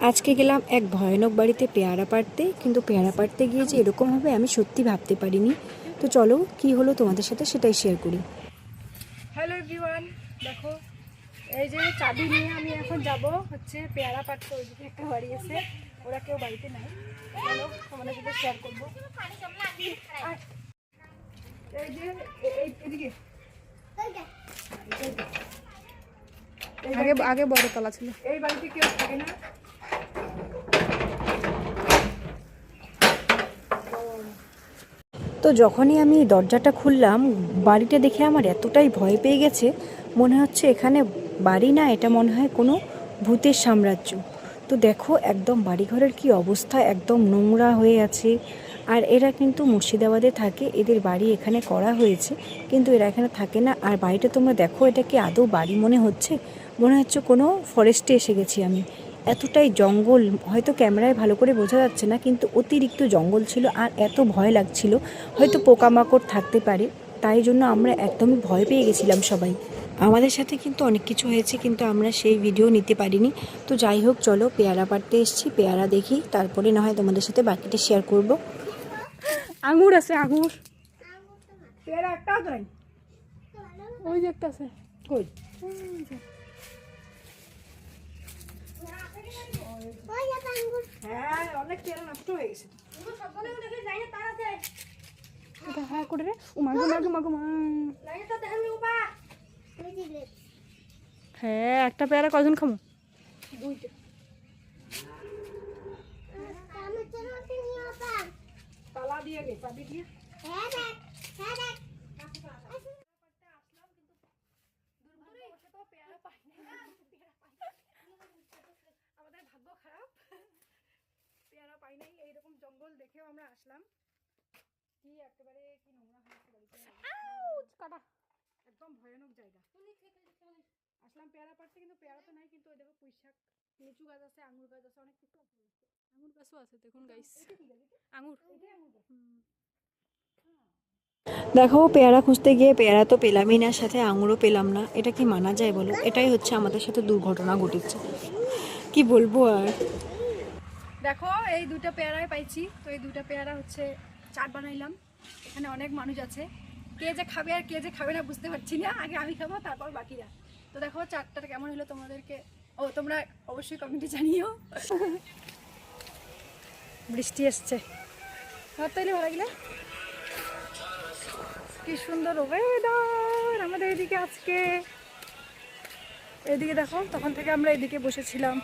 আজকে গেলাম এক ভয়ানক বাড়িতে পেয়ারা পাড়তে, কিন্তু পেয়ারা পাড়তে গিয়ে যে এরকম হবে আমি সত্যি ভাবতে পারিনি। তো চলো কি হলো তোমাদের সাথে সেটাই শেয়ার করি। হ্যালো এভরিওয়ান, দেখো এই যে চাবি নিয়ে আমি এখন যাব হচ্ছে পেয়ারা পাড়তে। ওইদিকে একটা বাড়ি আছে, ওরা কেউ বাড়িতে নাই। চলো তোমাদের সাথে শেয়ার করবো। এই যে এদিকে আগে বড় তলা ছিল, এই বাড়িতে কেউ থাকে না। তো যখনই আমি দরজাটা খুললাম, বাড়িটা দেখে আমার এতটাই ভয় পেয়ে গেছে, মনে হচ্ছে এখানে বাড়ি না, এটা মনে হয় কোনো ভূতের সাম্রাজ্য। তো দেখো একদম বাড়িঘরের কি অবস্থা, একদম নোংরা হয়ে আছে। আর এরা কিন্তু মুর্শিদাবাদে থাকে, এদের বাড়ি এখানে করা হয়েছে, কিন্তু এরা এখানে থাকে না। আর বাড়িটা তোমরা দেখো, এটা কি আদৌ বাড়ি মনে হচ্ছে? মনে হচ্ছে কোনো ফরেস্টে এসে গেছি আমি। এতটাই জঙ্গল, হয়তো ক্যামেরায় ভালো করে বোঝা যাচ্ছে না, কিন্তু অতিরিক্ত জঙ্গল ছিল আর এত ভয় লাগছিল। হয়তো পোকামাকড় থাকতে পারে, তাই জন্য আমরা একদমই ভয় পেয়ে গেছিলাম সবাই। আমাদের সাথে কিন্তু অনেক কিছু হয়েছে, কিন্তু আমরা সেই ভিডিও নিতে পারিনি। তো যাই হোক, চলো পেয়ারা পাড়তে এসেছি, পেয়ারা দেখি, তারপরে না হয় তোমাদের সাথে বাকিটা শেয়ার করব। আঙুর আছে, আঙুর। পেয়ারা একটাও তো নাই, ওই যে একটা আছে। কই? হ্যাঁ, অনেক পেয়ারা নষ্ট হয়ে গেছে। হ্যাঁ, একটা পেয়ারা কজন খাবো? দুইটা। তালা দিয়ে গে, চাবি দিয়ে। আমাদের ভাগ্য খারাপ, পেয়ারা পাই নাই। এইরকম জঙ্গল দেখেও আমরা আসলাম। কি একেবারে কি নোংরা হয়েছে বাড়িতে, কাটা একদম ভয়ানক জায়গা। আসলাম পেয়ারা পাড়তে, কিন্তু পেয়ারা তো নাই। কিন্তু ওই দেখো পুঁই শাক, লিচু গাছ আছে, আঙুর গাছ আছে, অনেক কিছু আছে। আঙুর গাছও আছে, দেখুন গাইস, আঙুর। দেখো পেয়ারা খুঁজতে গিয়ে পেয়ারা তো পেলামই না, সাথে আঙুরও পেলাম না। এটা কি মানা যায় বলো? এটাই হচ্ছে আমাদের সাথে দুর্ঘটনা ঘটেছে, কি বলবো আর। দেখো এই দুটো পেয়ারাই পাইছি। তো এই দুটো পেয়ারা হচ্ছে চাট বানাইলাম। এখানে অনেক মানুষ আছে, কে যে খাবে আর কে যে খাবে না বুঝতে পারছি না। আগে আমি খাবো, তারপর বাকিরা। তো দেখো চাটটা কেমন হলো তোমাদেরকে, তোমরা অবশ্যই কমেন্টে জানিও। বৃষ্টি এসছে, তাইলে ভালো লাগলে। কি সুন্দর ওয়েদার আমাদের এদিকে আজকে। এদিকে দেখো, তখন থেকে আমরা এদিকে বসেছিলাম।